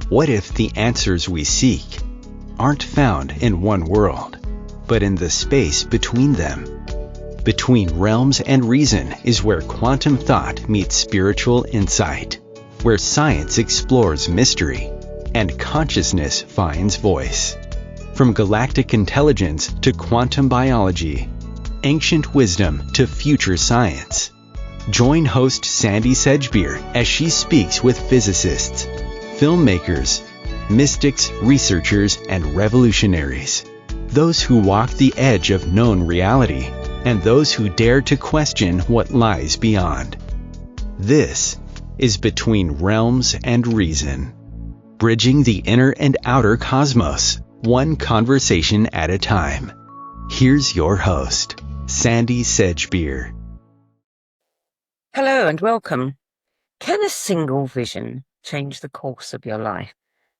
What if the answers we seek aren't found in one world, but in the space between them? Between realms and reason is where quantum thought meets spiritual insight, where science explores mystery and consciousness finds voice. From galactic intelligence to quantum biology, ancient wisdom to future science. Join host Sandie Sedgbeer as she speaks with physicists, filmmakers, mystics, researchers, and revolutionaries. Those who walk the edge of known reality and those who dare to question what lies beyond. This is Between Realms and Reason, bridging the inner and outer cosmos, one conversation at a time. Here's your host, Sandie Sedgbeer. Hello and welcome. Can a single vision change the course of your life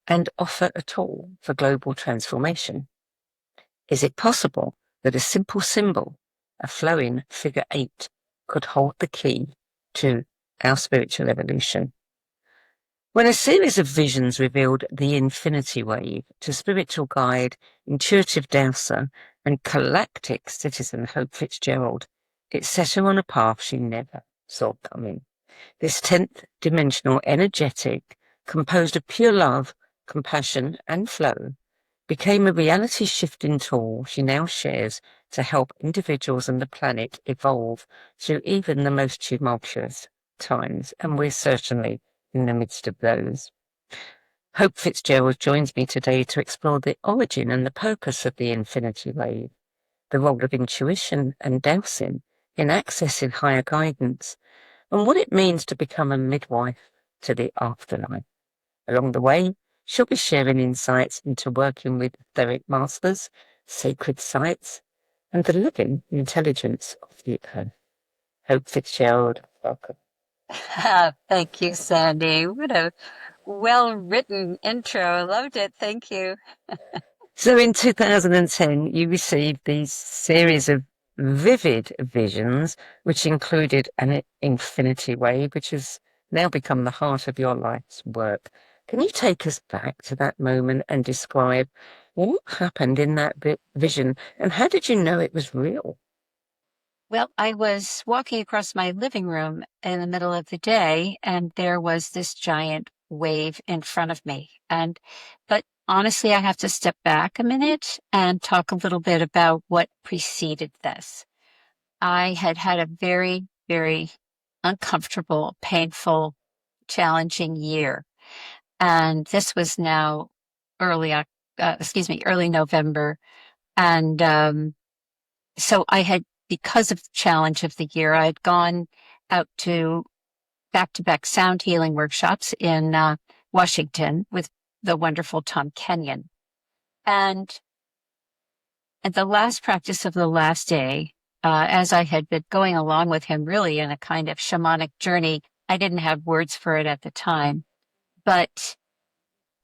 and offer a tool for global transformation? Is it possible that a simple symbol, a flowing figure 8, could hold the key to our spiritual evolution? When a series of visions revealed the infinity wave to spiritual guide, intuitive dowser, and galactic citizen Hope Fitzgerald, it set her on a path she never saw coming. This 10th dimensional energetic, composed of pure love, compassion, and flow, became a reality-shifting tool she now shares to help individuals and the planet evolve through even the most tumultuous times, and we're certainly in the midst of those. Hope Fitzgerald joins me today to explore the origin and the purpose of the infinity wave, the role of intuition and dowsing in accessing higher guidance, and what it means to become a midwife to the afterlife. Along the way, she'll be sharing insights into working with etheric masters, sacred sites, and the living intelligence of the earth. Hope Fitzgerald, welcome. Thank you, Sandie. What a well-written intro. I loved it. Thank you. So in 2010, you received these series of vivid visions, which included an infinity wave, which has now become the heart of your life's work. Can you take us back to that moment and describe what happened in that vision, and how did you know it was real? Well, I was walking across my living room in the middle of the day, and there was this giant wave in front of me. But honestly, I have to step back a minute and talk a little bit about what preceded this. I had had a very, very uncomfortable, painful, challenging year. And this was now early November. And so I had, because of the challenge of the year, I had gone out to back-to-back sound healing workshops in Washington with the wonderful Tom Kenyon. And at the last practice of the last day, as I had been going along with him really in a kind of shamanic journey, I didn't have words for it at the time. But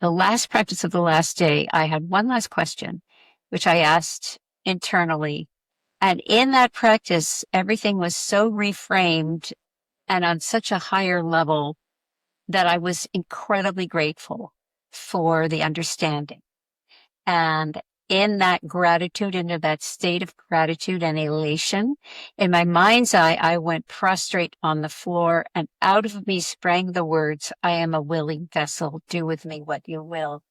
the last practice of the last day, I had one last question, which I asked internally. And in that practice, everything was so reframed and on such a higher level that I was incredibly grateful for the understanding. And in that gratitude, into that state of gratitude and elation, in my mind's eye, I went prostrate on the floor, and out of me sprang the words, "I am a willing vessel, do with me what you will."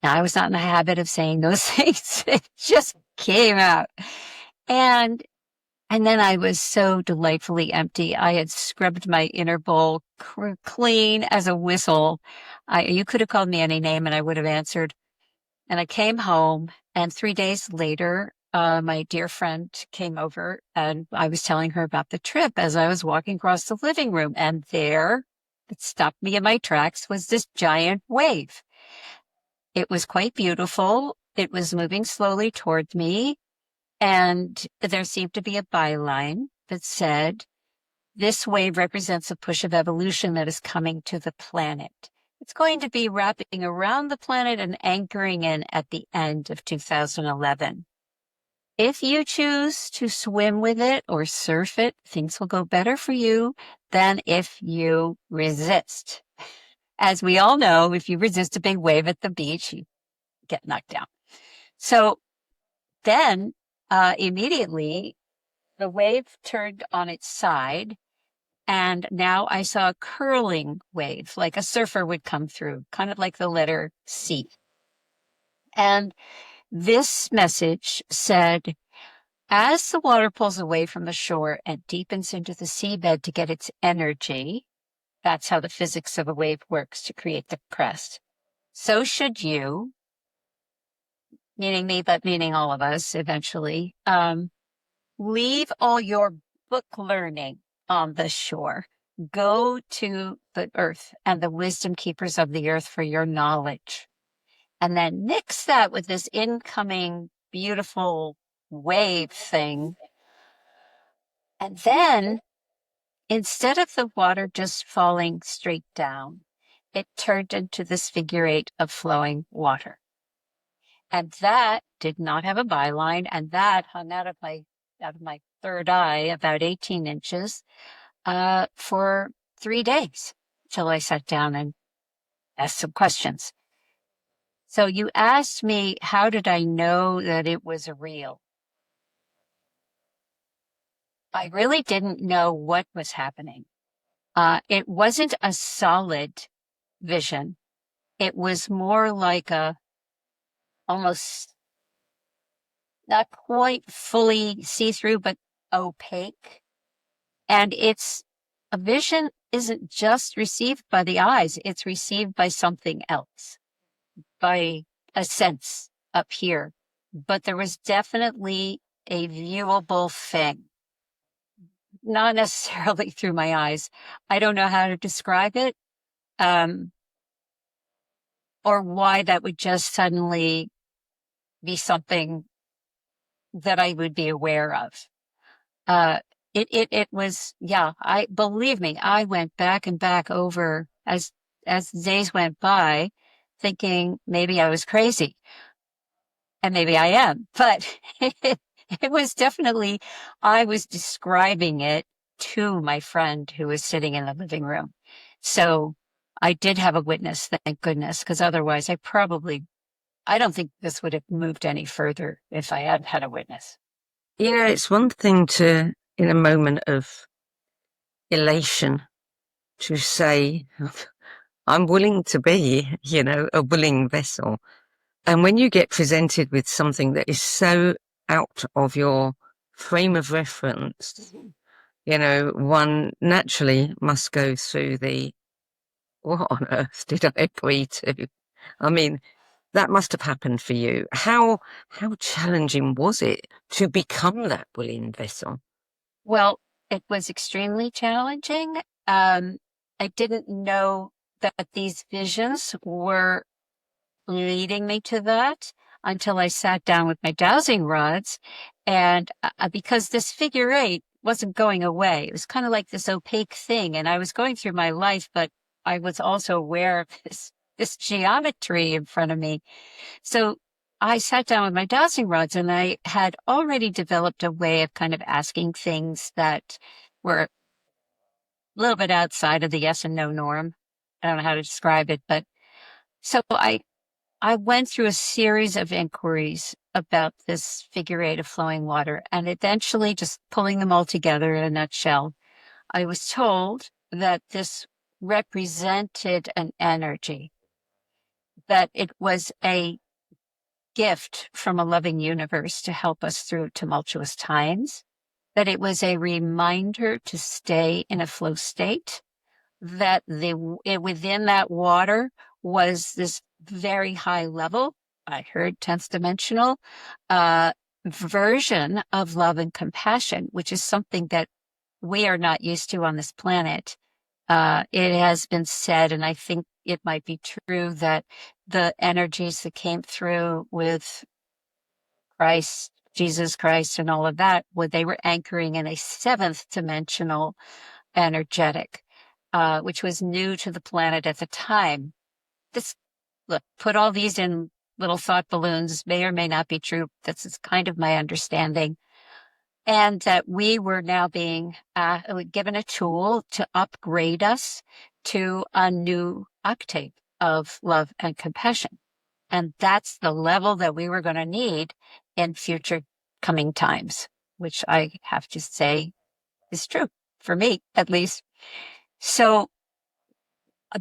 Now, I was not in the habit of saying those things. It just came out. And then I was so delightfully empty. I had scrubbed my inner bowl clean as a whistle. You could have called me any name and I would have answered. And I came home, and 3 days later, my dear friend came over, and I was telling her about the trip as I was walking across the living room. And there, it stopped me in my tracks, was this giant wave. It was quite beautiful. It was moving slowly toward me. And there seemed to be a byline that said, "This wave represents a push of evolution that is coming to the planet. It's going to be wrapping around the planet and anchoring in at the end of 2011. If you choose to swim with it or surf it, things will go better for you than if you resist." as we all know, if you resist a big wave at the beach, you get knocked down. So then immediately the wave turned on its side, and now I saw a curling wave, like a surfer would come through, kind of like the letter C. And this message said, as the water pulls away from the shore and deepens into the seabed to get its energy, that's how the physics of a wave works to create the crest. So should you, meaning me, but meaning all of us eventually, leave all your book learning on the shore. Go to the earth and the wisdom keepers of the earth for your knowledge. And then mix that with this incoming beautiful wave thing. And then instead of the water just falling straight down, it turned into this figure eight of flowing water. And that did not have a byline, and that hung out of my third eye, about 18 inches, for 3 days till I sat down and asked some questions. So you asked me, how did I know that it was real? I really didn't know what was happening. It wasn't a solid vision. It was more like a almost not quite fully see-through, but opaque. And it's a vision isn't just received by the eyes, it's received by something else, by a sense up here. But there was definitely a viewable thing, not necessarily through my eyes. I don't know how to describe it, or why that would just suddenly be something that I would be aware of. It was, yeah, believe me, I went back and back over as the days went by, thinking maybe I was crazy, and maybe I am, but it was definitely, I was describing it to my friend who was sitting in the living room. So I did have a witness, thank goodness, because otherwise I don't think this would have moved any further if I hadn't had a witness. Yeah, it's one thing to, in a moment of elation, to say, I'm willing to be, a willing vessel. And when you get presented with something that is so out of your frame of reference, one naturally must go through what on earth did I agree to? I mean, that must have happened for you. How challenging was it to become that willing vessel? Well, it was extremely challenging. I didn't know that these visions were leading me to that until I sat down with my dowsing rods. And because this figure eight wasn't going away, it was kind of like this opaque thing. And I was going through my life, but I was also aware of this geometry in front of me. So I sat down with my dowsing rods, and I had already developed a way of kind of asking things that were a little bit outside of the yes and no norm. I don't know how to describe it, but so I went through a series of inquiries about this figure eight of flowing water, and eventually, just pulling them all together in a nutshell, I was told that this represented an energy, that it was a gift from a loving universe to help us through tumultuous times, that it was a reminder to stay in a flow state, that within that water was this very high level, I heard 10th dimensional, version of love and compassion, which is something that we are not used to on this planet. It has been said, and I think it might be true, that the energies that came through with Christ, Jesus Christ, and all of that, they were anchoring in a 7th dimensional energetic, which was new to the planet at the time. Put all these in little thought balloons, may or may not be true. This is kind of my understanding. And that we were now being given a tool to upgrade us to a new octave of love and compassion. And that's the level that we were going to need in future coming times, which I have to say is true for me, at least. So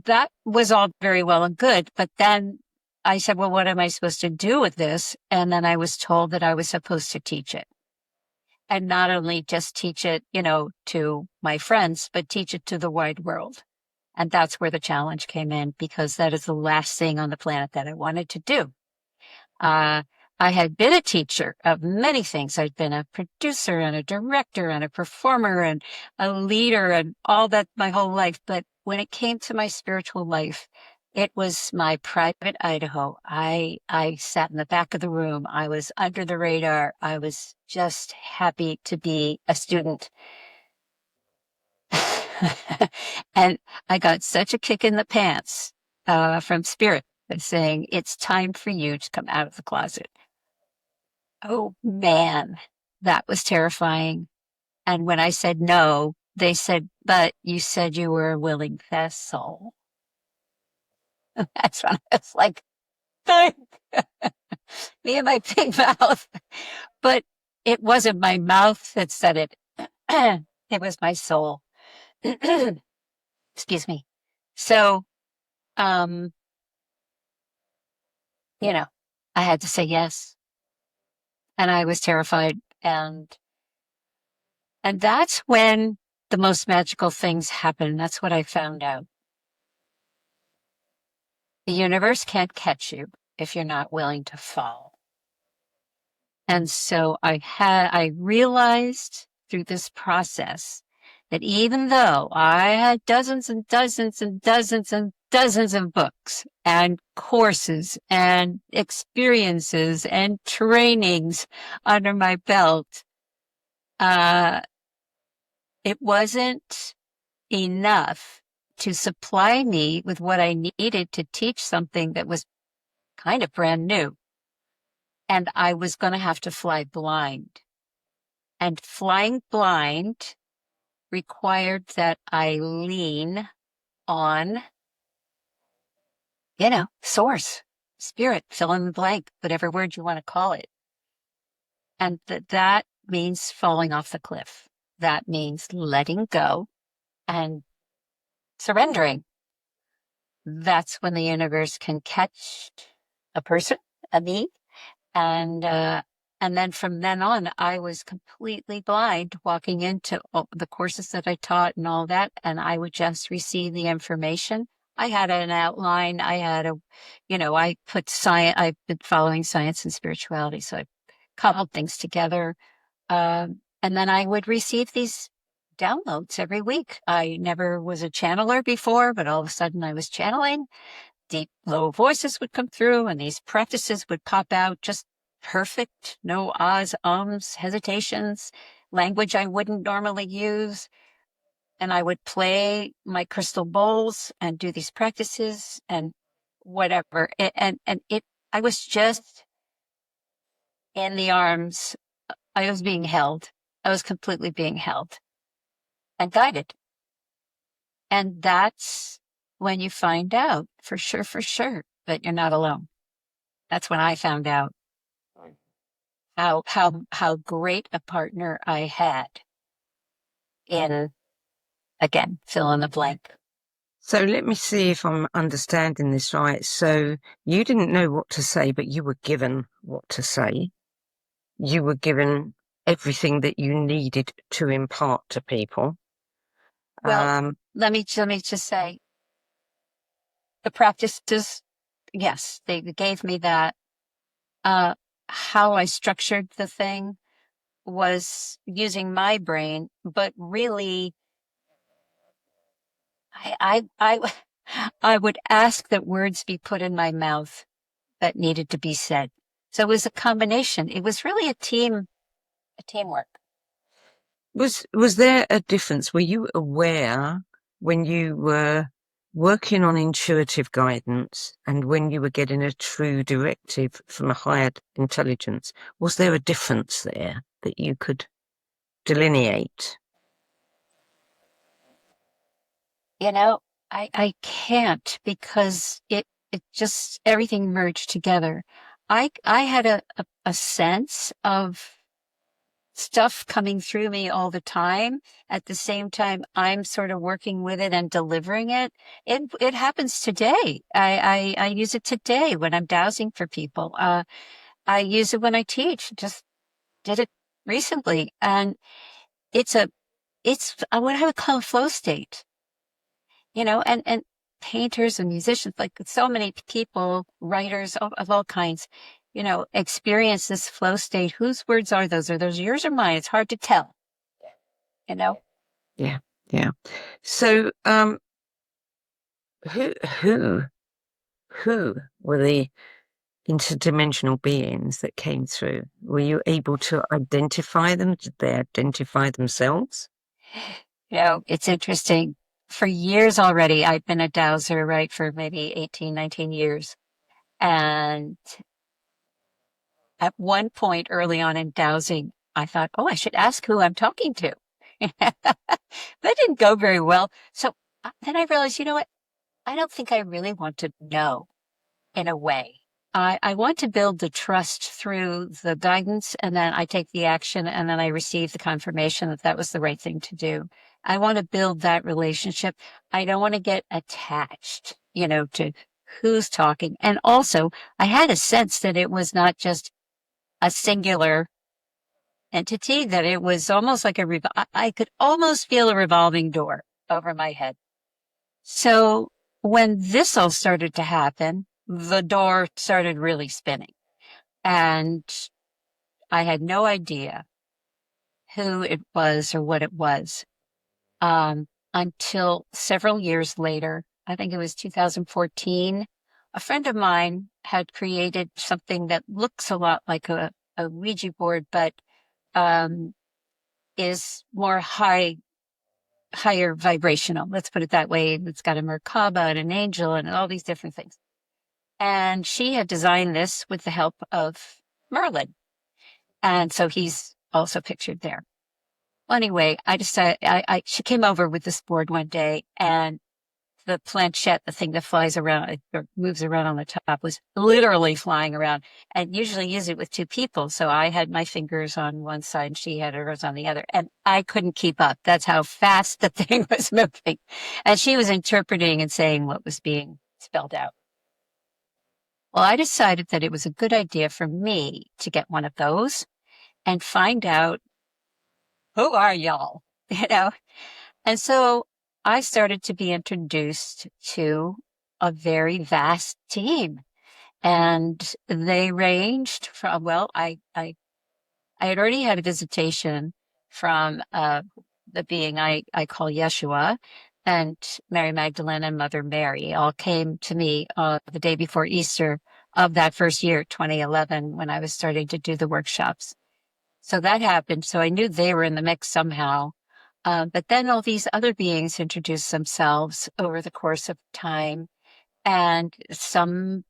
that was all very well and good. But then I said, well, what am I supposed to do with this? And then I was told that I was supposed to teach it. And not only just teach it, to my friends, but teach it to the wide world. And that's where the challenge came in, because that is the last thing on the planet that I wanted to do. I had been a teacher of many things. I'd been a producer and a director and a performer and a leader and all that my whole life. But when it came to my spiritual life, it was my private Idaho. I sat in the back of the room. I was under the radar. I was just happy to be a student. And I got such a kick in the pants from Spirit saying, it's time for you to come out of the closet. Oh man, that was terrifying. And when I said no, they said, but you said you were a willing vessel. That's when I was like, me and my big mouth. But it wasn't my mouth that said it. It was my soul. Excuse me. So, I had to say yes. And I was terrified. And that's when the most magical things happen. That's what I found out. The universe can't catch you if you're not willing to fall. And so I realized through this process that even though I had dozens and dozens and dozens and dozens of books and courses and experiences and trainings under my belt, it wasn't enough to supply me with what I needed to teach something that was kind of brand new. And I was going to have to fly blind. And flying blind required that I lean on, source, spirit, fill in the blank, whatever word you want to call it. And that means falling off the cliff. That means letting go and surrendering. That's when the universe can catch a person, a me, and then from then on, I was completely blind walking into all the courses that I taught and all that, and I would just receive the information. I had an outline. I had I put science. I've been following science and spirituality, so I cobbled things together, and then I would receive these downloads every week. I never was a channeler before, but all of a sudden I was channeling. Deep, low voices would come through, and these practices would pop out just perfect. No ahs, ums, hesitations, language I wouldn't normally use. And I would play my crystal bowls and do these practices and whatever. I was just in the arms. I was being held. I was completely being held and guided. And that's when you find out for sure that you're not alone. That's when I found out how great a partner I had in, again, fill in the blank. So let me see if I'm understanding this right. So you didn't know what to say, but you were given what to say. You were given everything that you needed to impart to people. Well, let me just say, the practices, yes, they gave me that. How I structured the thing was using my brain, but really, I would ask that words be put in my mouth that needed to be said. So it was a combination. It was really a teamwork. Was there a difference? Were you aware when you were working on intuitive guidance and when you were getting a true directive from a higher intelligence? Was there a difference there that you could delineate? I can't, because it just, everything merged together. I had a sense of stuff coming through me all the time. At the same time, I'm sort of working with it and delivering it. It happens today. I use it today when I'm dowsing for people. I use it when I teach. Just did it recently, and it's what I would call a flow state. And painters and musicians, like so many people, writers of all kinds, experience this flow state. Whose words are those? Are those yours or mine? It's hard to tell, you know? Yeah. Yeah. So, who were the interdimensional beings that came through? Were you able to identify them? Did they identify themselves? It's interesting. For years already, I've been a dowser, right, for maybe 18, 19 years. And at one point early on in dowsing, I thought, oh, I should ask who I'm talking to. That didn't go very well. So then I realized, you know what? I don't think I really want to know, in a way. I want to build the trust through the guidance, and then I take the action, and then I receive the confirmation that that was the right thing to do. I want to build that relationship. I don't want to get attached, to who's talking. And also, I had a sense that it was not just a singular entity, that it was almost like I could almost feel a revolving door over my head. So when this all started to happen, the door started really spinning. And I had no idea who it was or what it was, until several years later. I think it was 2014. A friend of mine had created something that looks a lot like a Ouija board, but is more higher vibrational. Let's put it that way. It's got a Merkaba and an angel and all these different things. And she had designed this with the help of Merlin. And so he's also pictured there. Well, anyway, I decided, she came over with this board one day, and the planchette, the thing that flies around or moves around on the top, was literally flying around. And usually use it with two people. So I had my fingers on one side and she had hers on the other. And I couldn't keep up. That's how fast the thing was moving. And she was interpreting and saying what was being spelled out. Well, I decided that it was a good idea for me to get one of those and find out, who are y'all? And so I started to be introduced to a very vast team. And they ranged from, well, I had already had a visitation from the being I call Yeshua, and Mary Magdalene and Mother Mary all came to me the day before Easter of that first year, 2011, when I was starting to do the workshops. So that happened. So I knew they were in the mix somehow. But then all these other beings introduced themselves over the course of time, and some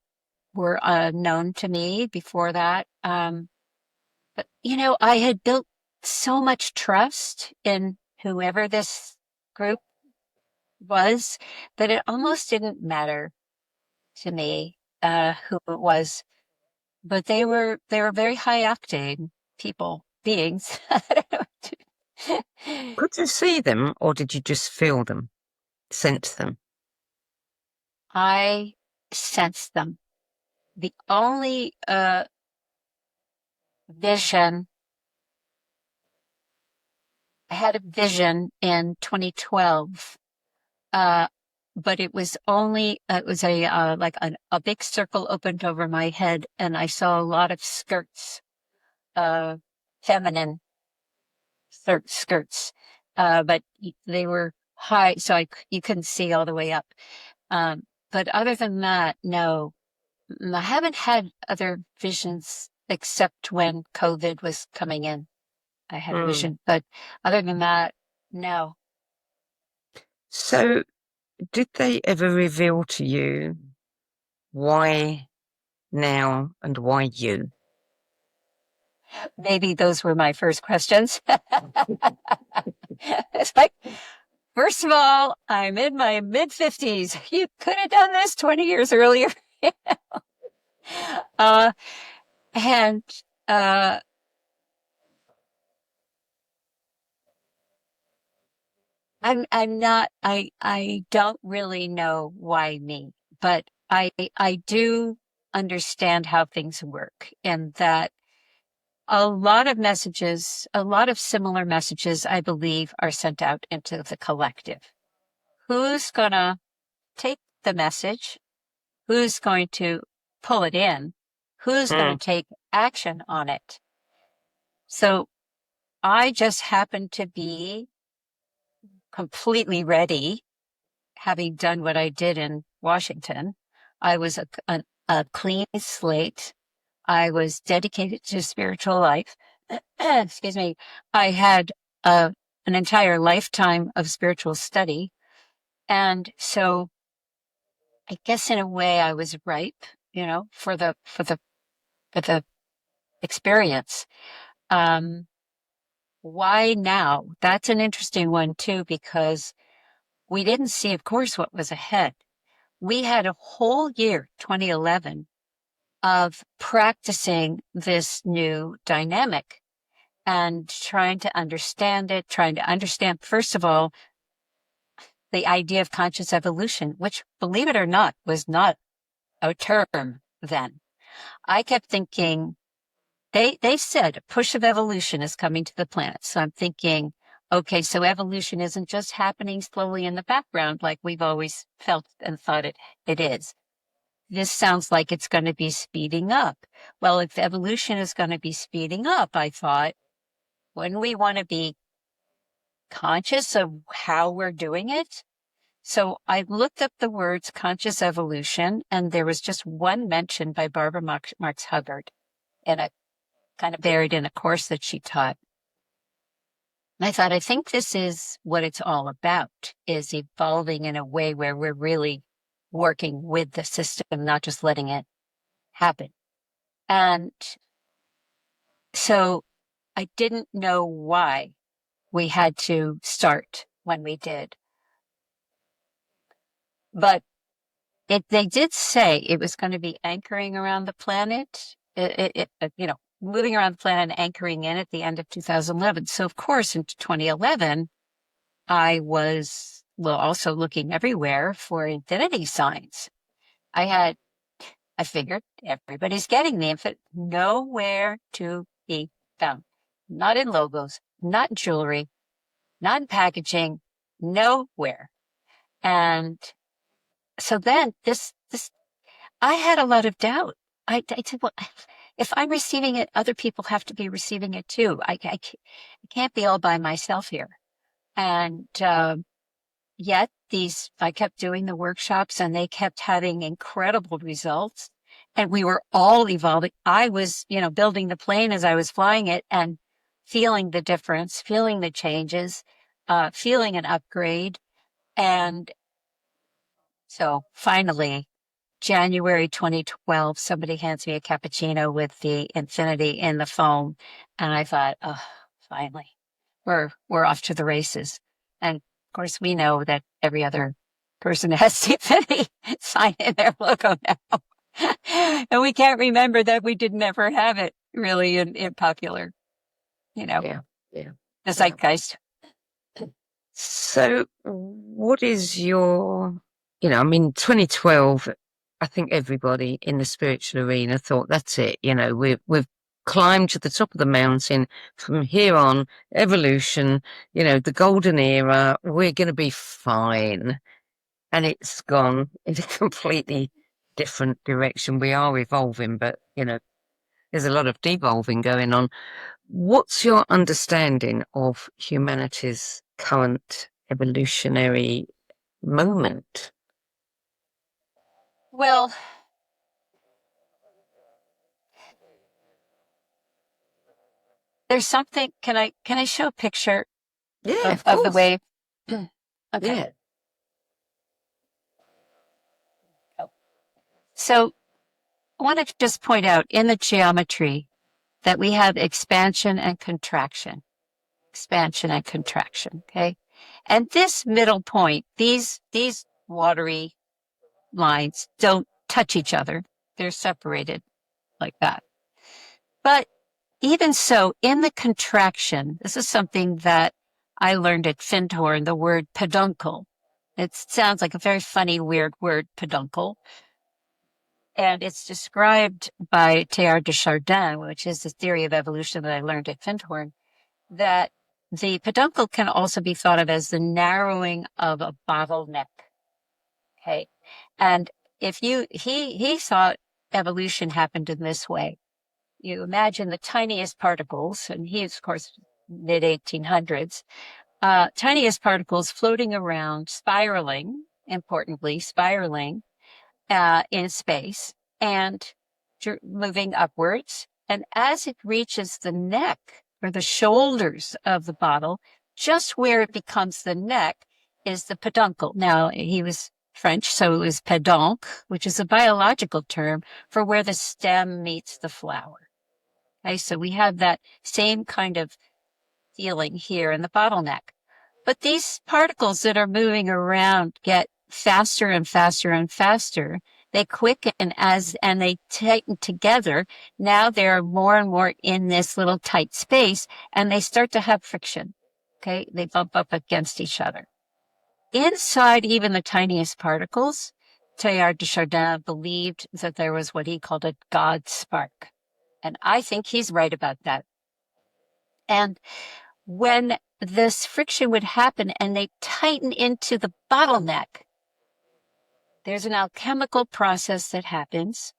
were known to me before that. But, I had built so much trust in whoever this group was that it almost didn't matter to me who it was. But they were very high octane beings. Could you see them, or did you just feel them, sense them? I sensed them. The only vision, I had a vision in 2012, but it was only, it was like a big circle opened over my head, and I saw a lot of skirts, feminine skirts, but they were high, so you couldn't see all the way up. But other than that, no, I haven't had other visions except when COVID was coming in. I had a vision, but other than that, no. So, did they ever reveal to you why now and why you? Maybe those were my first questions. It's like, First of all, I'm in my mid-50s. You could have done this 20 years earlier. uh, and I'm not, I don't really know why me, but I do understand how things work, and that a lot of messages, a lot of similar messages, I believe, are sent out into the collective. Who's gonna take the message? Who's going to pull it in? Who's going to take action on it? So I just happened to be completely ready, having done what I did in Washington. I was a clean slate. I was dedicated to spiritual life. Excuse me. I had an entire lifetime of spiritual study. And so I guess in a way I was ripe, for the experience. Why now? That's an interesting one too, because we didn't see, of course, what was ahead. We had a whole year, 2011, of practicing this new dynamic and trying to understand it, trying to understand, first of all, the idea of conscious evolution, which, believe it or not, was not a term then. I kept thinking, they said a push of evolution is coming to the planet. So I'm thinking, okay, so evolution isn't just happening slowly in the background like we've always felt and thought it is. This sounds like it's going to be speeding up. Well, if evolution is going to be speeding up, I thought, wouldn't we want to be conscious of how we're doing it? So I looked up the words conscious evolution, and there was just one mention by Barbara Marx Hubbard, and I kind of buried in a course that she taught. And I thought, I think this is what it's all about, is evolving in a way where we're really working with the system, not just letting it happen. And so I didn't know why we had to start when we did. But they did say it was going to be anchoring around the planet, moving around the planet and anchoring in at the end of 2011. So, of course, in 2011, I was also looking everywhere for infinity signs. I figured everybody's getting the infinite, nowhere to be found. Not in logos, not in jewelry, not in packaging, nowhere. And so then I had a lot of doubt. I said, well, if I'm receiving it, other people have to be receiving it too. I can't be all by myself here. And yet I kept doing the workshops, and they kept having incredible results. And we were all evolving. I was, building the plane as I was flying it and feeling the difference, feeling the changes, feeling an upgrade. And so finally, January 2012, somebody hands me a cappuccino with the infinity in the foam. And I thought, oh, finally, we're off to the races. And of course, we know that every other person has the infinity sign in their logo now. And we can't remember that we didn't ever have it really in popular, Yeah. the zeitgeist. So what is your, 2012, I think everybody in the spiritual arena thought, that's it, we've climbed to the top of the mountain. From here on, evolution, the golden era, we're going to be fine. And it's gone in a completely different direction. We are evolving, but, there's a lot of devolving going on. What's your understanding of humanity's current evolutionary moment? Well, there's something. Can I show a picture Yeah, of the wave? Okay. Yeah. So I want to just point out in the geometry that we have expansion and contraction. Expansion and contraction, okay? And this middle point, these watery lines don't touch each other. They're separated like that. But even so, in the contraction, this is something that I learned at Findhorn, the word peduncle. It sounds like a very funny, weird word, peduncle. And it's described by Teilhard de Chardin, which is the theory of evolution that I learned at Findhorn, that the peduncle can also be thought of as the narrowing of a bottleneck. Okay. And if he thought evolution happened in this way. You imagine the tiniest particles, and he's, of course, mid 1800s, tiniest particles floating around, spiraling, importantly, spiraling in space and moving upwards. And as it reaches the neck or the shoulders of the bottle, just where it becomes the neck is the peduncle. Now, he was French, so it was peduncle, which is a biological term for where the stem meets the flower. Okay, so we have that same kind of feeling here in the bottleneck. But these particles that are moving around get faster and faster and faster. They quicken and they tighten together. Now they're more and more in this little tight space, and they start to have friction. Okay, they bump up against each other. Inside even the tiniest particles, Teilhard de Chardin believed that there was what he called a God spark. And I think he's right about that. And when this friction would happen and they tighten into the bottleneck, there's an alchemical process that happens.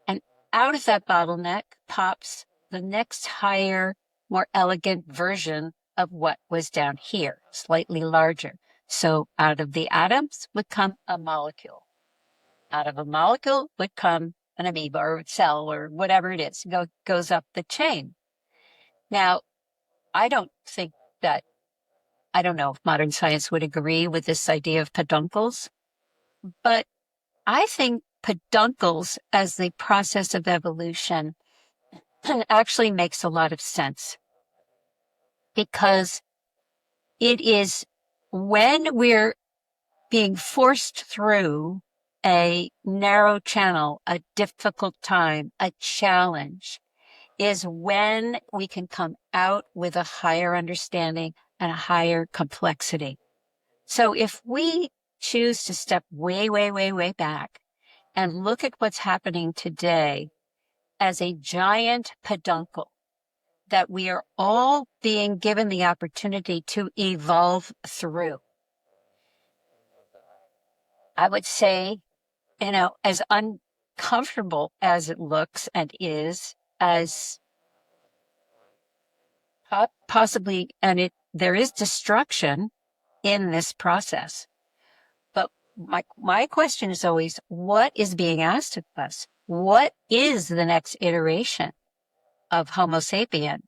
And out of that bottleneck pops the next higher, more elegant version of what was down here, slightly larger. So out of the atoms would come a molecule. Out of a molecule would come an amoeba or cell or whatever it is, goes up the chain. Now, I don't know if modern science would agree with this idea of peduncles, but I think peduncles as the process of evolution actually makes a lot of sense, because it is when we're being forced through a narrow channel, a difficult time, a challenge, is when we can come out with a higher understanding and a higher complexity. So if we choose to step way, way, way, way back and look at what's happening today as a giant peduncle that we are all being given the opportunity to evolve through, I would say, as uncomfortable as it looks and is, as possibly, and there is destruction in this process. But my question is always, what is being asked of us? What is the next iteration of Homo sapien?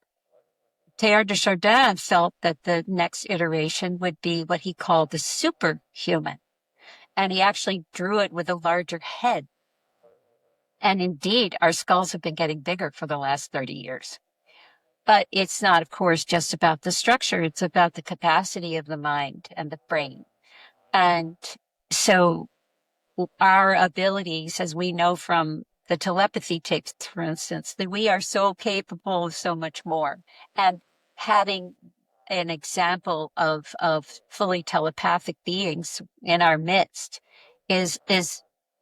Teilhard de Chardin felt that the next iteration would be what he called the superhuman. And he actually drew it with a larger head. And indeed, our skulls have been getting bigger for the last 30 years. But it's not, of course, just about the structure. It's about the capacity of the mind and the brain. And so our abilities, as we know from the telepathy tapes, for instance, that we are so capable of so much more. And having an example of fully telepathic beings in our midst is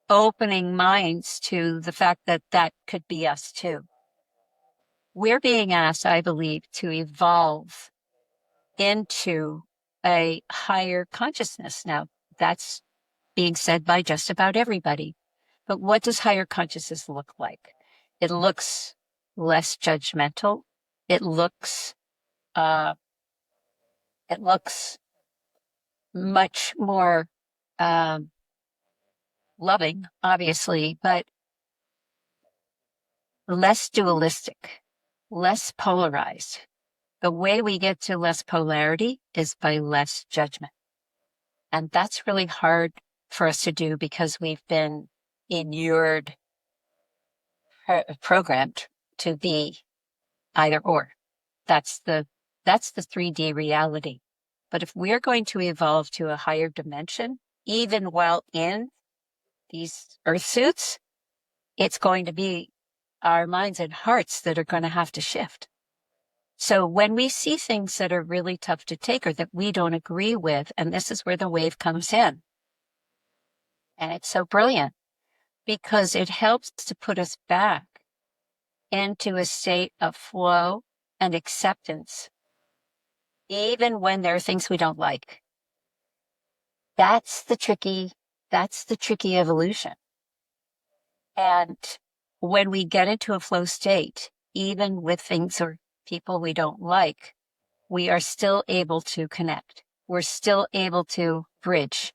opening minds to the fact that that could be us too. We're being asked, I believe, to evolve into a higher consciousness. Now, that's being said by just about everybody. But what does higher consciousness look like? It looks less judgmental. It looks much more loving, obviously, but less dualistic, less polarized. The way we get to less polarity is by less judgment. And that's really hard for us to do because we've been inured, programmed to be either or. That's the 3D reality. But if we're going to evolve to a higher dimension, even while in these earth suits, it's going to be our minds and hearts that are going to have to shift. So when we see things that are really tough to take or that we don't agree with, and this is where the wave comes in, and it's so brilliant because it helps to put us back into a state of flow and acceptance, even when there are things we don't like. That's the tricky evolution. And when we get into a flow state, even with things or people we don't like, we are still able to connect. We're still able to bridge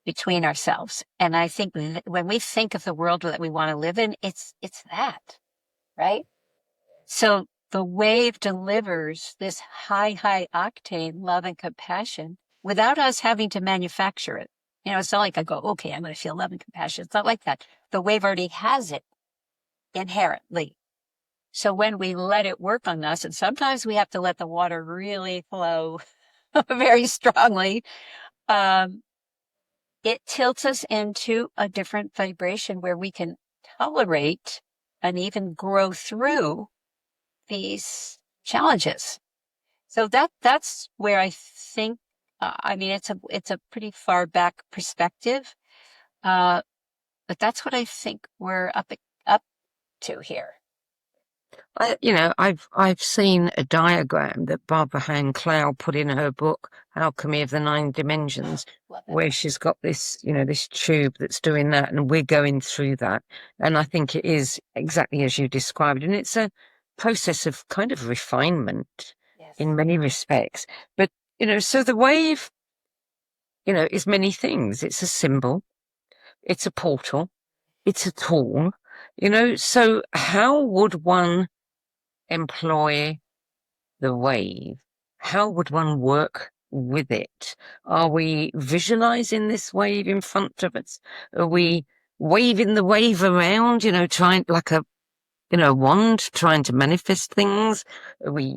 between ourselves. And I think when we think of the world that we want to live in, it's that, right? So the wave delivers this high octane love and compassion without us having to manufacture it. You know, it's not like I go, okay, I'm going to feel love and compassion. It's not like that. The wave already has it inherently. So when we let it work on us, and sometimes we have to let the water really flow very strongly, it tilts us into a different vibration where we can tolerate and even grow through these challenges. So that's where I think, I mean, it's a pretty far back perspective, but that's what I think we're up to here. I've seen a diagram that Barbara Ann Clow put in her book, Alchemy of the Nine Dimensions, where she's got this, this tube that's doing that, and we're going through that. And I think it is exactly as you described, and it's a process of kind of refinement in many respects. But, so the wave, is many things. It's a symbol, it's a portal, it's a tool, so how would one employ the wave? How would one work with it? Are we visualizing this wave in front of us? Are we waving the wave around, trying like a, wand, trying to manifest things? Are we,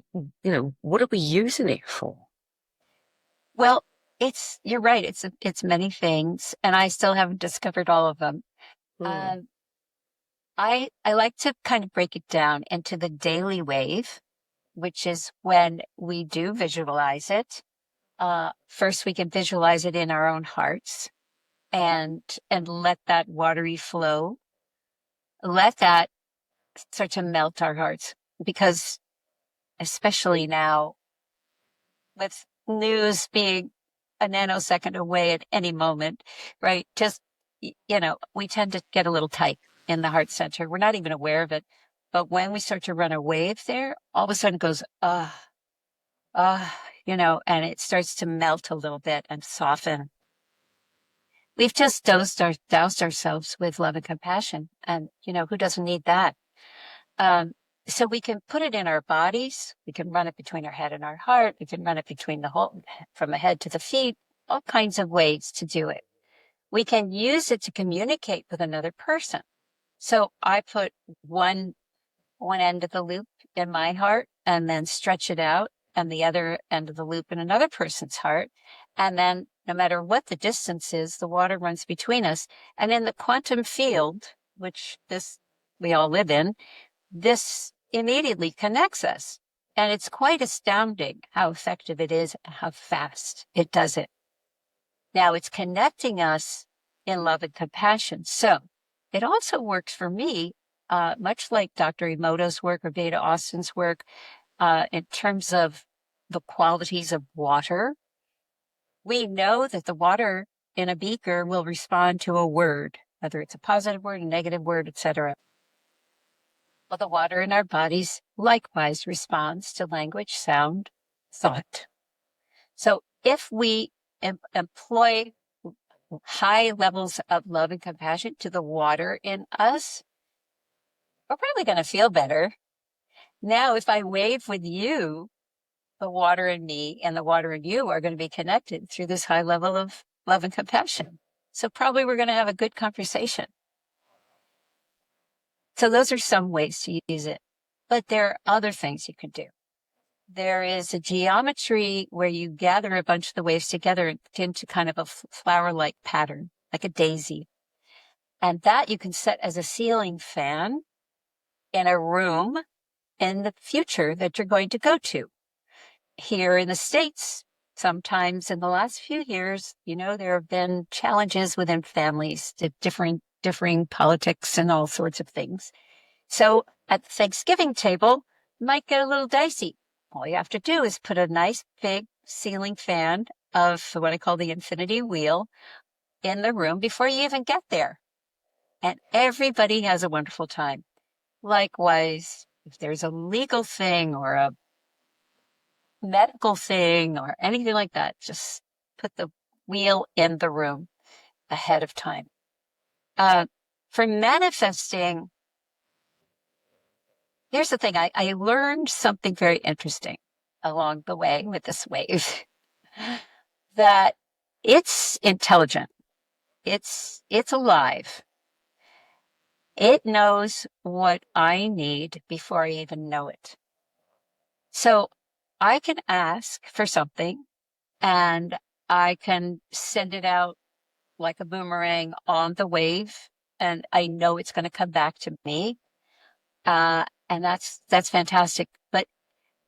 what are we using it for? Well, you're right. It's many things, and I still haven't discovered all of them. I like to kind of break it down into the daily wave, which is when we do visualize it. First, we can visualize it in our own hearts and let that watery flow, let that start to melt our hearts. Because especially now, with news being a nanosecond away at any moment, right? Just, we tend to get a little tight in the heart center. We're not even aware of it. But when we start to run a wave there, all of a sudden it goes, and it starts to melt a little bit and soften. We've just doused ourselves with love and compassion. And, who doesn't need that? So we can put it in our bodies. We can run it between our head and our heart. We can run it between from the head to the feet, all kinds of ways to do it. We can use it to communicate with another person. So I put one end of the loop in my heart and then stretch it out, and the other end of the loop in another person's heart. And then no matter what the distance is, the water runs between us. And in the quantum field, which we all live in, this immediately connects us. And it's quite astounding how effective it is, how fast it does it. Now it's connecting us in love and compassion. So it also works for me, much like Dr. Emoto's work or Beta Austin's work, in terms of the qualities of water. We know that the water in a beaker will respond to a word, whether it's a positive word, a negative word, etc. Well, the water in our bodies likewise responds to language, sound, thought. So if we employ high levels of love and compassion to the water in us, we're probably going to feel better. Now, if I wave with you, the water in me and the water in you are going to be connected through this high level of love and compassion. So probably we're going to have a good conversation. So those are some ways to use it. But there are other things you can do. there is a geometry where you gather a bunch of the waves together into kind of a flower-like pattern, like a daisy. And that you can set as a ceiling fan in a room in the future that you're going to go to. Here in the States, sometimes in the last few years, there have been challenges within families, differing politics and all sorts of things. So at the Thanksgiving table, it might get a little dicey. All you have to do is put a nice big ceiling fan of what I call the infinity wheel in the room before you even get there. And everybody has a wonderful time. Likewise, if there's a legal thing or a medical thing or anything like that, just put the wheel in the room ahead of time. For manifesting, here's the thing. I learned something very interesting along the way with this wave, that it's intelligent. It's alive. It knows what I need before I even know it. So I can ask for something and I can send it out like a boomerang on the wave, and I know it's going to come back to me. And that's fantastic. But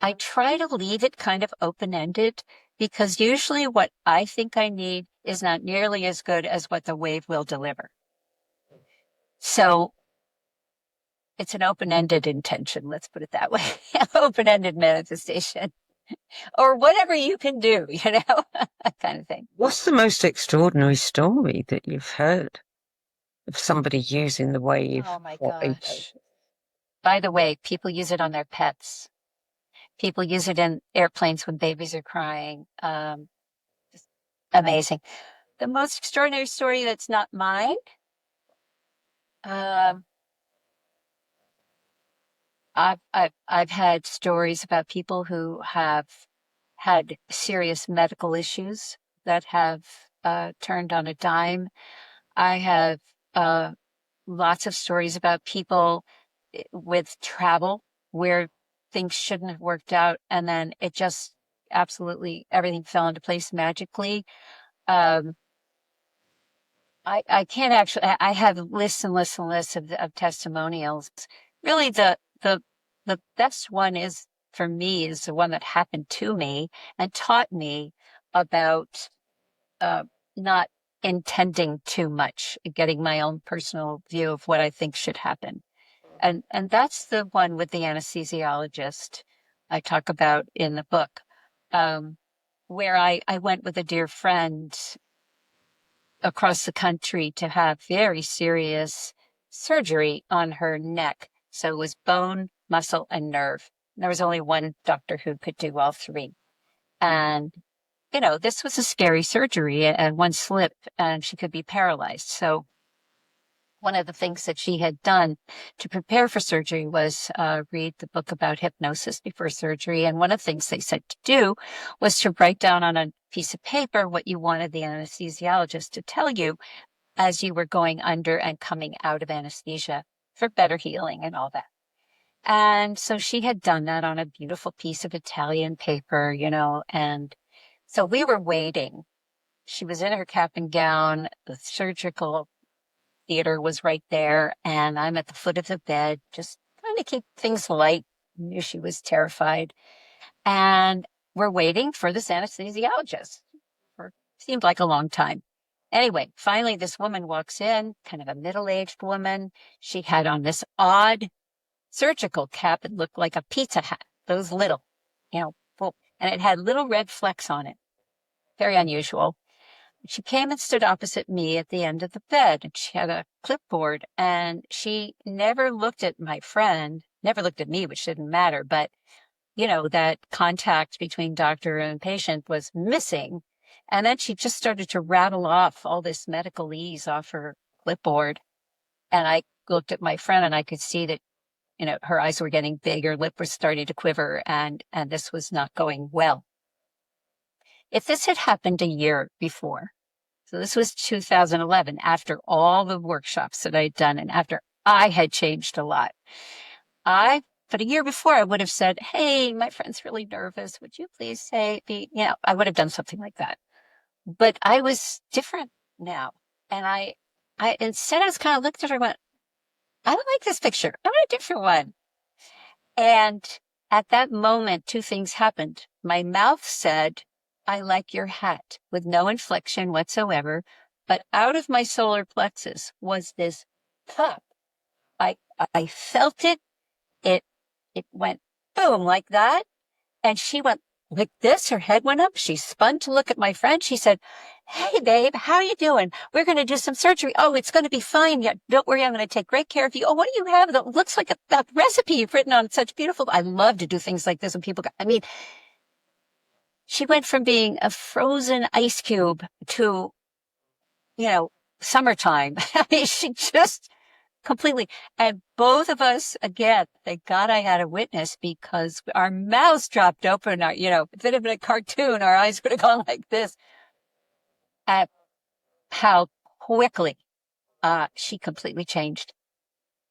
I try to leave it kind of open-ended, because usually what I think I need is not nearly as good as what the wave will deliver. So it's an open-ended intention, let's put it that way. Open-ended manifestation. Or whatever you can do, that kind of thing. What's the most extraordinary story that you've heard of somebody using the wave? Oh my gosh. By the way, people use it on their pets. People use it in airplanes when babies are crying. Just amazing. The most extraordinary story that's not mine. I've had stories about people who have had serious medical issues that have turned on a dime. I have lots of stories about people with travel where things shouldn't have worked out, and then it just absolutely everything fell into place magically. I can't actually. I have lists and lists and lists of testimonials. Really, the best one is for me is the one that happened to me and taught me about not intending too much, getting my own personal view of what I think should happen. And that's the one with the anesthesiologist I talk about in the book, where I went with a dear friend across the country to have very serious surgery on her neck. So it was bone, muscle, and nerve. There was only one doctor who could do all three. And, this was a scary surgery, and one slip and she could be paralyzed. So one of the things that she had done to prepare for surgery was read the book about hypnosis before surgery. And one of the things they said to do was to write down on a piece of paper what you wanted the anesthesiologist to tell you as you were going under and coming out of anesthesia for better healing and all that. And so she had done that on a beautiful piece of Italian paper, and so we were waiting. She was in her cap and gown. The surgical theater was right there, and I'm at the foot of the bed, just trying to keep things light. I knew she was terrified. And we're waiting for this anesthesiologist. Seemed like a long time. Anyway, finally, this woman walks in, kind of a middle-aged woman. She had on this odd surgical cap. It looked like a pizza hat, those little, and it had little red flecks on it. Very unusual. She came and stood opposite me at the end of the bed, and she had a clipboard, and she never looked at my friend, never looked at me, which didn't matter, but, that contact between doctor and patient was missing. And then she just started to rattle off all this medicalese off her clipboard. And I looked at my friend, and I could see that, her eyes were getting big, her lip was starting to quiver, and this was not going well. If this had happened a year before, so this was 2011, after all the workshops that I'd done and after I had changed a lot, I But a year before, I would have said, hey, my friend's really nervous. Would you please I would have done something like that. But I was different now. And I instead I was kind of looked at her and went, I don't like this picture. I want a different one. And at that moment, two things happened. My mouth said, I like your hat, with no inflection whatsoever. But out of my solar plexus was this pop. I felt it. It went boom like that. And she went like this. Her head went up. She spun to look at my friend. She said, hey, babe, how are you doing? We're going to do some surgery. Oh, it's going to be fine. Yeah, don't worry. I'm going to take great care of you. Oh, what do you have that looks like a recipe you've written on such beautiful? I love to do things like this when people I mean, she went from being a frozen ice cube to, summertime. I mean, she just completely. And both of us, again, thank God I had a witness, because our mouths dropped open. If it had been a cartoon, our eyes would have gone like this. At how quickly she completely changed.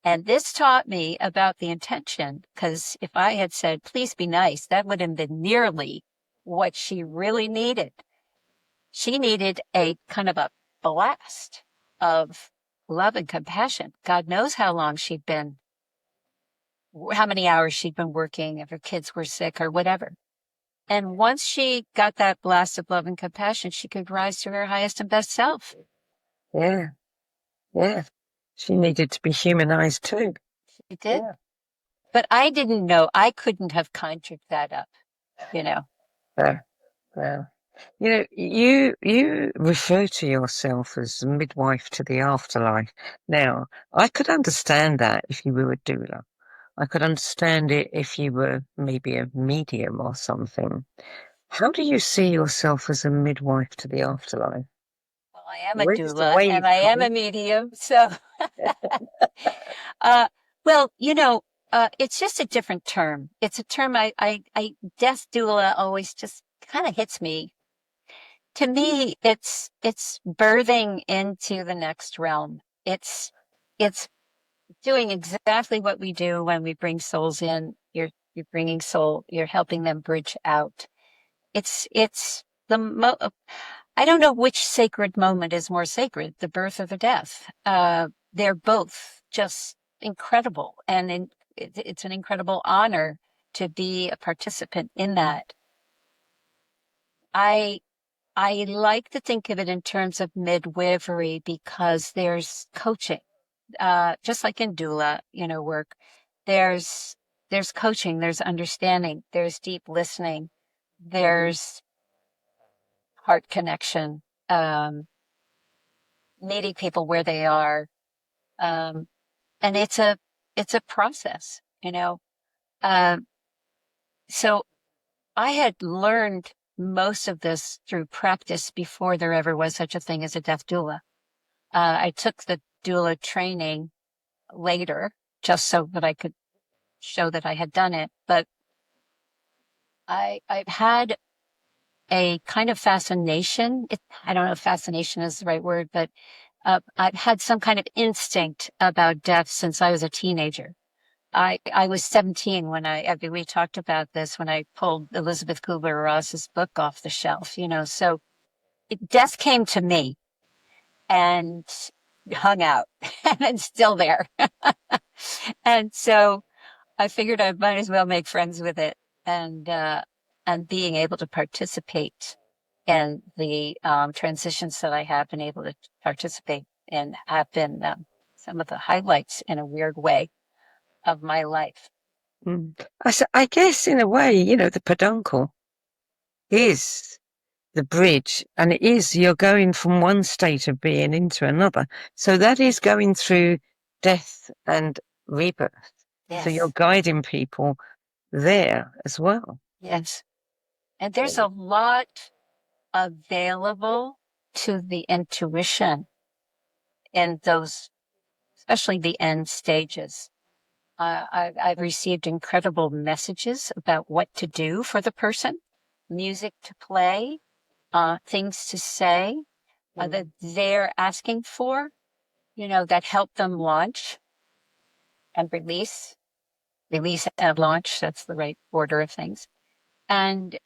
And this taught me about the intention, because if I had said, please be nice, that would have been nearly what she really needed. She needed a kind of a blast of love and compassion. God knows how many hours she'd been working, if her kids were sick or whatever. And once she got that blast of love and compassion, she could rise to her highest and best self. Yeah. Yeah. She needed to be humanized too. She did. Yeah. But I didn't know. I couldn't have conjured that up, Well, you refer to yourself as midwife to the afterlife. Now, I could understand that if you were a doula. I could understand it if you were maybe a medium or something. How do you see yourself as a midwife to the afterlife? Well, I am a Where does the doula wave and I am come? a medium. So, well, it's just a different term. It's a term death doula always just kind of hits me. To me, it's birthing into the next realm. It's doing exactly what we do when we bring souls in. You're bringing you're helping them bridge out. It's I don't know which sacred moment is more sacred, the birth or the death. They're both just incredible. And it's an incredible honor to be a participant in that. I like to think of it in terms of midwifery, because there's coaching, just like in doula, work. There's coaching, there's understanding, there's deep listening, there's heart connection, meeting people where they are. And it's a process, So I had learned most of this through practice before there ever was such a thing as a death doula. I took the doula training later, just so that I could show that I had done it. But I've had a kind of fascination. I don't know if fascination is the right word, but I've had some kind of instinct about death since I was a teenager. I was 17 when we talked about this, when I pulled Elizabeth Kubler-Ross's book off the shelf, so death came to me and hung out and it's still there. And so I figured I might as well make friends with it, and being able to participate in the transitions that I have been able to participate in have been some of the highlights, in a weird way, of my life. I guess in a way, the peduncle is the bridge, and it is, you're going from one state of being into another. So that is going through death and rebirth. Yes. So you're guiding people there as well. Yes. And there's a lot available to the intuition in those, especially the end stages. I've received incredible messages about what to do for the person, music to play, things to say that they're asking for, that help them launch and release. release and launch. That's the right order of things. And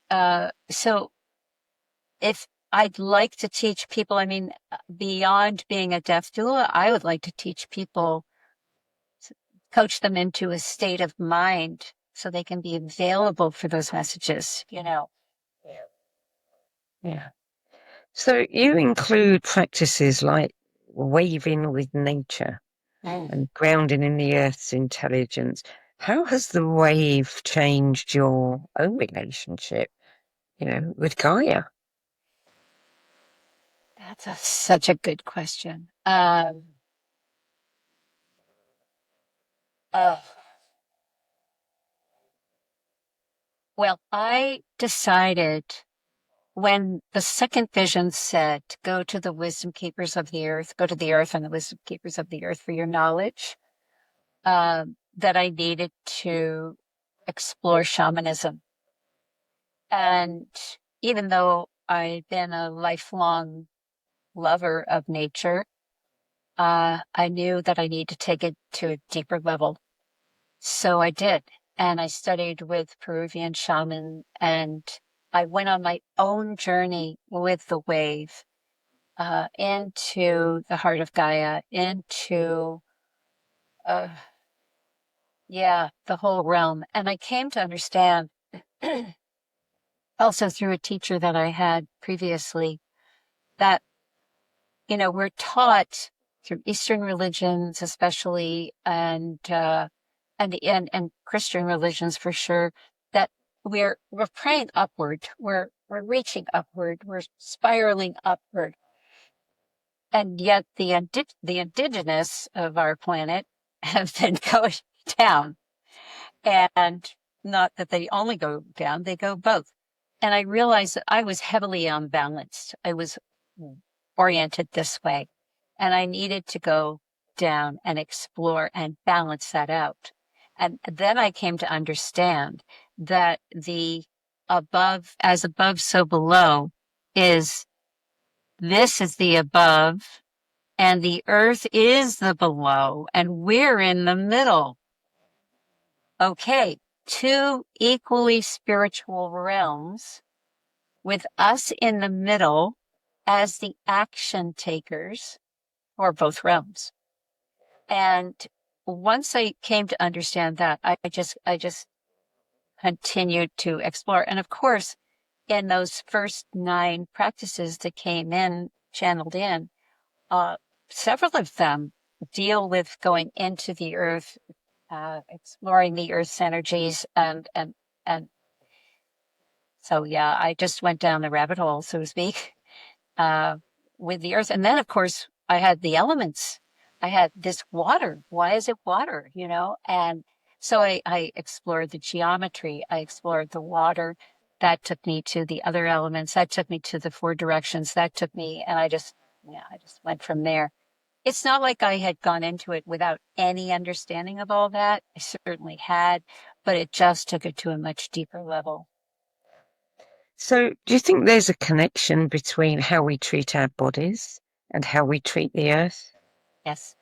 so if I'd like to teach people, I mean, beyond being a deaf doula, I would like to teach people, coach them into a state of mind so they can be available for those messages, you know. Yeah. So you include practices like waving with nature and grounding in the earth's intelligence. How has the wave changed your own relationship, with Gaia? That's such a good question. Well, I decided when the second vision said, go to the wisdom keepers of the earth, go to the earth and the wisdom keepers of the earth for your knowledge, that I needed to explore shamanism. And even though I've been a lifelong lover of nature, I knew that I needed to take it to a deeper level. So I did. And I studied with Peruvian shaman, and I went on my own journey with the wave, into the heart of Gaia, into, the whole realm. And I came to understand also through a teacher that I had previously that, we're taught through Eastern religions, especially, and Christian religions for sure, that we're praying upward, we're reaching upward, we're spiraling upward, and yet the indigenous of our planet have been going down, and not that they only go down, they go both. And I realized that I was heavily unbalanced. I was oriented this way, and I needed to go down and explore and balance that out. And then I came to understand that the above, as above, so below, this is the above, and the earth is the below, and we're in the middle. Okay, two equally spiritual realms with us in the middle as the action takers for both realms. And once I came to understand that, I just continued to explore. And of course, in those first 9 practices that came in, channeled in, several of them deal with going into the earth, exploring the earth's energies, and so yeah, I just went down the rabbit hole, so to speak, with the earth. And then of course I had the elements. I had this water. Why is it water? And so I explored the geometry. I explored the water. That took me to the other elements. That took me to the 4 directions. That took me, and I just went from there. It's not like I had gone into it without any understanding of all that. I certainly had, but it just took it to a much deeper level. So do you think there's a connection between how we treat our bodies and how we treat the earth? Yes.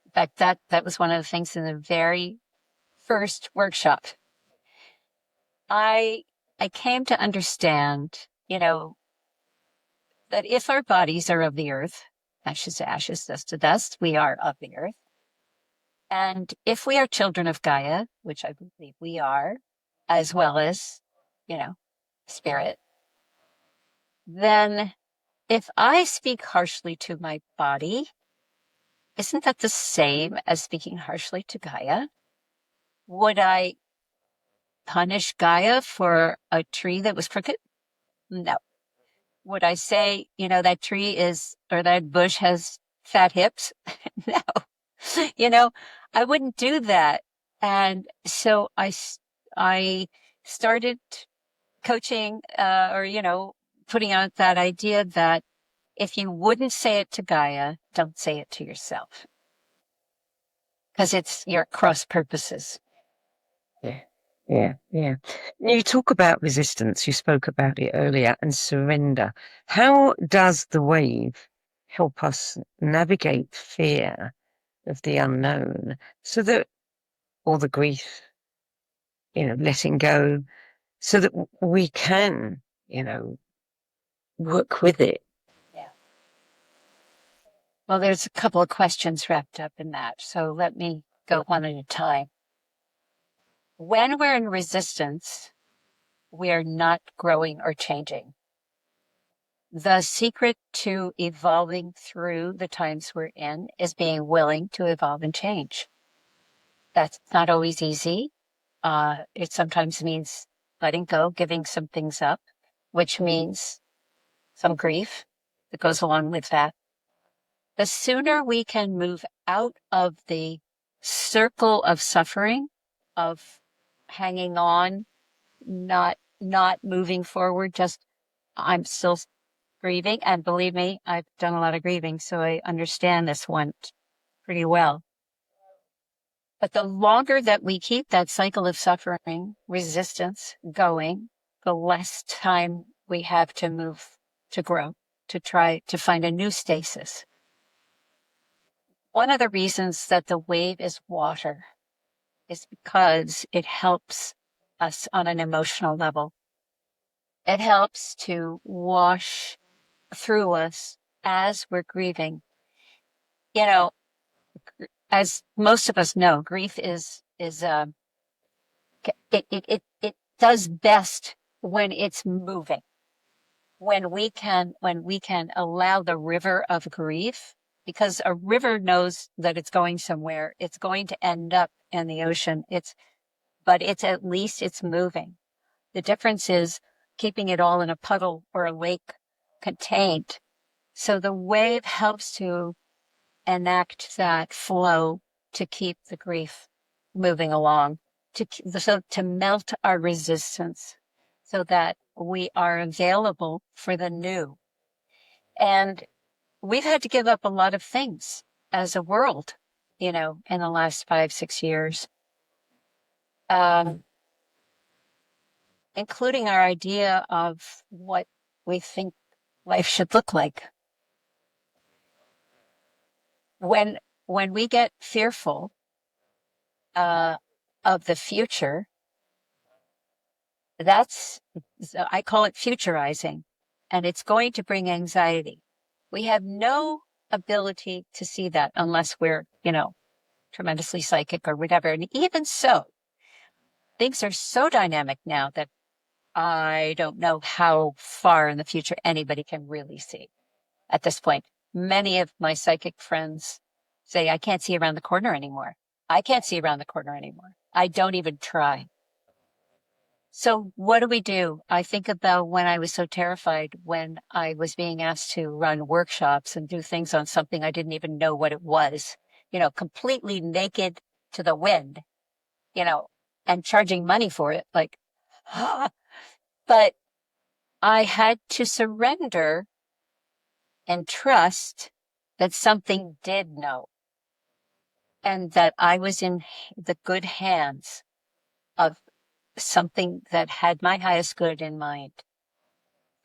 In fact, that was one of the things in the very first workshop. I came to understand, that if our bodies are of the earth, ashes to ashes, dust to dust, we are of the earth. And if we are children of Gaia, which I believe we are, as well as, spirit, then if I speak harshly to my body, isn't that the same as speaking harshly to Gaia? Would I punish Gaia for a tree that was crooked? No. Would I say, that tree or that bush has fat hips? No. I wouldn't do that. And so I started coaching, or, putting out that idea that if you wouldn't say it to Gaia, don't say it to yourself. Because it's your cross purposes. Yeah. You talk about resistance. You spoke about it earlier, and surrender. How does the wave help us navigate fear of the unknown, or the grief letting go so that we can, work with it. Yeah. Well, there's a couple of questions wrapped up in that. So let me go one at a time. When we're in resistance, we're not growing or changing. The secret to evolving through the times we're in is being willing to evolve and change. That's not always easy. It sometimes means letting go, giving some things up, which means some grief that goes along with that. The sooner we can move out of the circle of suffering, of hanging on, not moving forward, just I'm still grieving. And believe me, I've done a lot of grieving, so I understand this one pretty well. But the longer that we keep that cycle of suffering, resistance going, the less time we have to move, to grow, to try to find a new stasis. One of the reasons that the wave is water is because it helps us on an emotional level. It helps to wash through us as we're grieving. As most of us know, grief it does best when it's moving. When we can allow the river of grief, because a river knows that it's going somewhere, it's going to end up in the ocean. But at least it's moving. The difference is keeping it all in a puddle or a lake contained. So the wave helps to enact that flow to keep the grief moving along, to melt our resistance so that we are available for the new. And we've had to give up a lot of things as a world, in the last 5-6 years, including our idea of what we think life should look like. When we get fearful of the future, I call it futurizing, and it's going to bring anxiety. We have no ability to see that unless we're, tremendously psychic or whatever. And even so, things are so dynamic now that I don't know how far in the future anybody can really see at this point. Many of my psychic friends say, I can't see around the corner anymore. I can't see around the corner anymore. I don't even try. So what do? I think about when I was so terrified when I was being asked to run workshops and do things on something I didn't even know what it was, completely naked to the wind, and charging money for it. Like, but I had to surrender and trust that something did know, and that I was in the good hands of something that had my highest good in mind.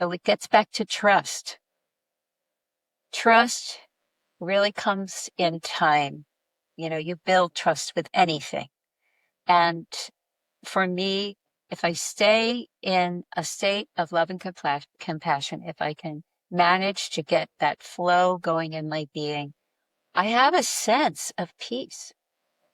So it gets back to trust. Trust really comes in time. You build trust with anything. And for me, if I stay in a state of love and compassion, if I can manage to get that flow going in my being, I have a sense of peace.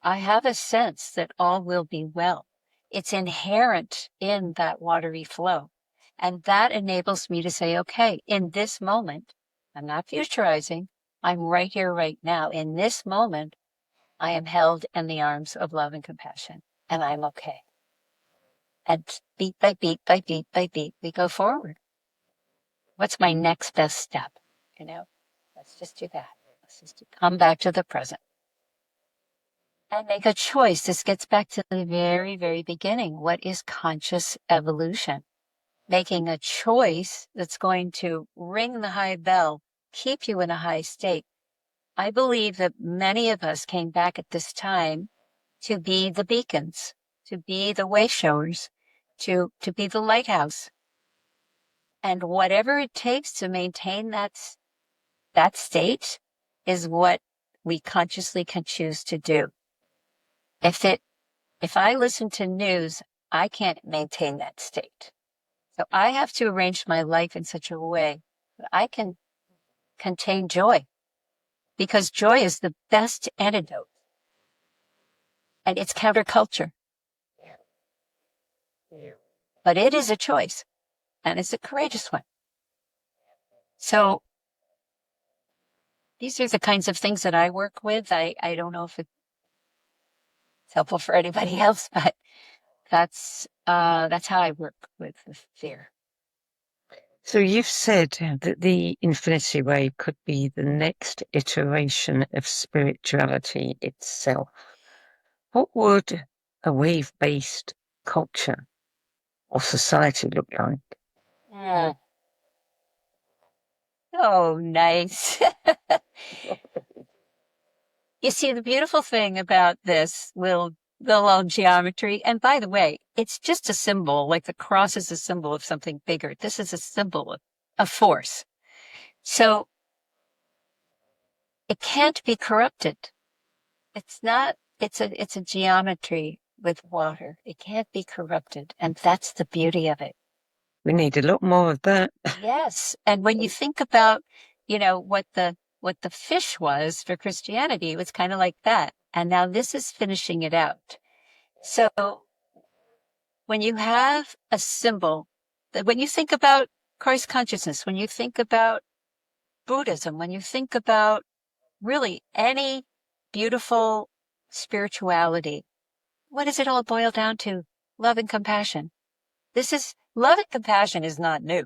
I have a sense that all will be well. It's inherent in that watery flow. And that enables me to say, okay, in this moment, I'm not futurizing. I'm right here, right now. In this moment, I am held in the arms of love and compassion, and I'm okay. And beat by beat by beat by beat, we go forward. What's my next best step? Let's just do that. Let's just come back to the present and make a choice. This gets back to the very, very beginning. What is conscious evolution? Making a choice that's going to ring the high bell, keep you in a high state. I believe that many of us came back at this time to be the beacons, to be the way showers, to be the lighthouse. And whatever it takes to maintain that state is what we consciously can choose to do. If I listen to news, I can't maintain that state. So I have to arrange my life in such a way that I can contain joy, because joy is the best antidote. And it's counterculture. But it is a choice, and it's a courageous one. So these are the kinds of things that I work with. I don't know if it's helpful for anybody else, but that's how I work with fear. So you've said that the infinity wave could be the next iteration of spirituality itself. What would a wave-based culture or society look like? Oh, nice. You see, the beautiful thing about this little geometry, and by the way, it's just a symbol, like the cross is a symbol of something bigger. This is a symbol of force. So it can't be corrupted. It's a geometry with water. It can't be corrupted. And that's the beauty of it. We need a lot more of that. Yes. And when you think about, what the fish was for Christianity, it was kind of like that. And now this is finishing it out. So when you have a symbol, when you think about Christ consciousness, when you think about Buddhism, when you think about really any beautiful spirituality, what does it all boil down to? Love and compassion. Love and compassion is not new.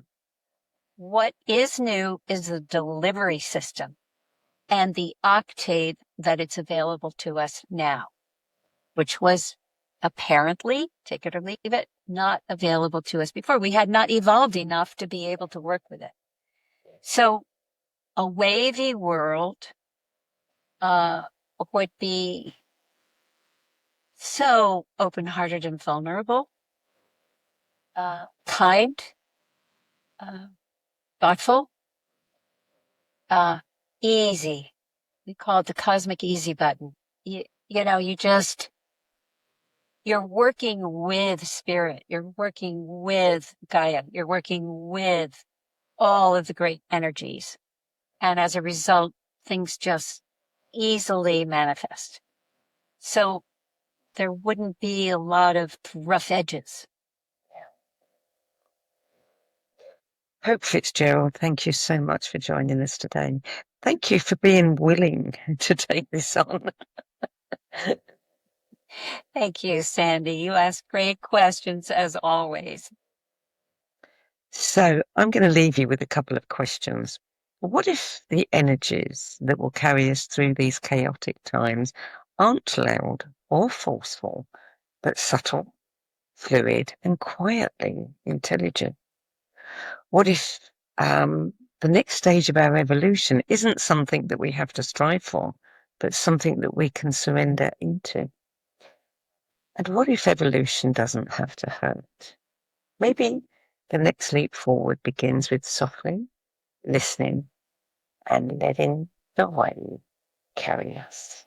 What is new is the delivery system and the octave that it's available to us now, which was apparently, take it or leave it, not available to us before. We had not evolved enough to be able to work with it. So a wavy world would be so open-hearted and vulnerable, kind, thoughtful, easy. We call it the cosmic easy button. You're working with spirit. You're working with Gaia. You're working with all of the great energies. And as a result, things just easily manifest. So there wouldn't be a lot of rough edges. Hope Fitzgerald, thank you so much for joining us today. Thank you for being willing to take this on. Thank you, Sandie. You ask great questions as always. So I'm going to leave you with a couple of questions. What if the energies that will carry us through these chaotic times aren't loud or forceful, but subtle, fluid, and quietly intelligent? What if the next stage of our evolution isn't something that we have to strive for, but something that we can surrender into? And what if evolution doesn't have to hurt? Maybe the next leap forward begins with softly listening and letting the wave carry us.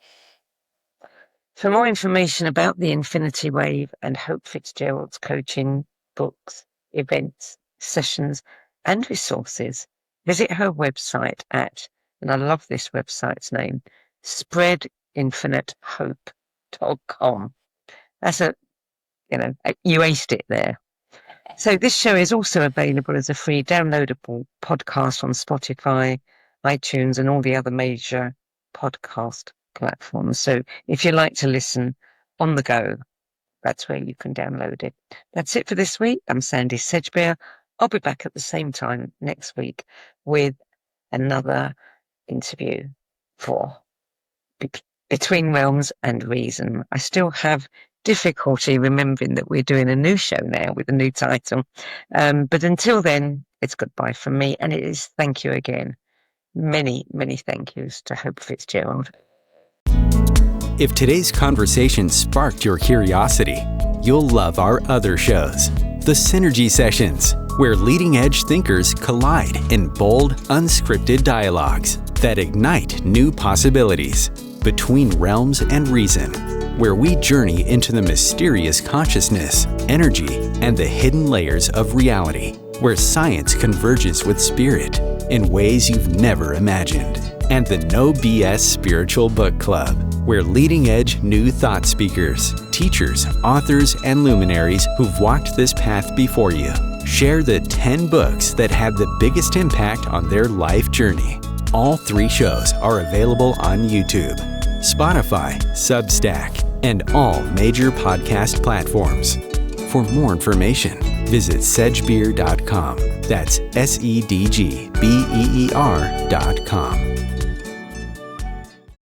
For more information about the Infinity Wave and Hope Fitzgerald's coaching, books, events, sessions, and resources, visit her website at, and I love this website's name, spreadinfinitehope.com. That's you aced it there. So this show is also available as a free downloadable podcast on Spotify, iTunes, and all the other major podcast platforms. So if you like to listen on the go, that's where you can download it. That's it for this week. I'm Sandie Sedgbeer. I'll be back at the same time next week with another interview for Between Realms and Reason. I still have difficulty remembering that we're doing a new show now with a new title. But until then, it's goodbye from me, and it is thank you again. Many, many thank yous to Hope Fitzgerald. If today's conversation sparked your curiosity, you'll love our other shows. The Synergy Sessions, where leading-edge thinkers collide in bold, unscripted dialogues that ignite new possibilities. Between Realms and Reason, where we journey into the mysterious consciousness, energy, and the hidden layers of reality, where science converges with spirit in ways you've never imagined. And the No BS Spiritual Book Club, where leading-edge new thought speakers, teachers, authors, and luminaries who've walked this path before you share the 10 books that had the biggest impact on their life journey. All 3 shows are available on YouTube, Spotify, Substack, and all major podcast platforms. For more information, visit sedgbeer.com. That's SEDGBEER.com.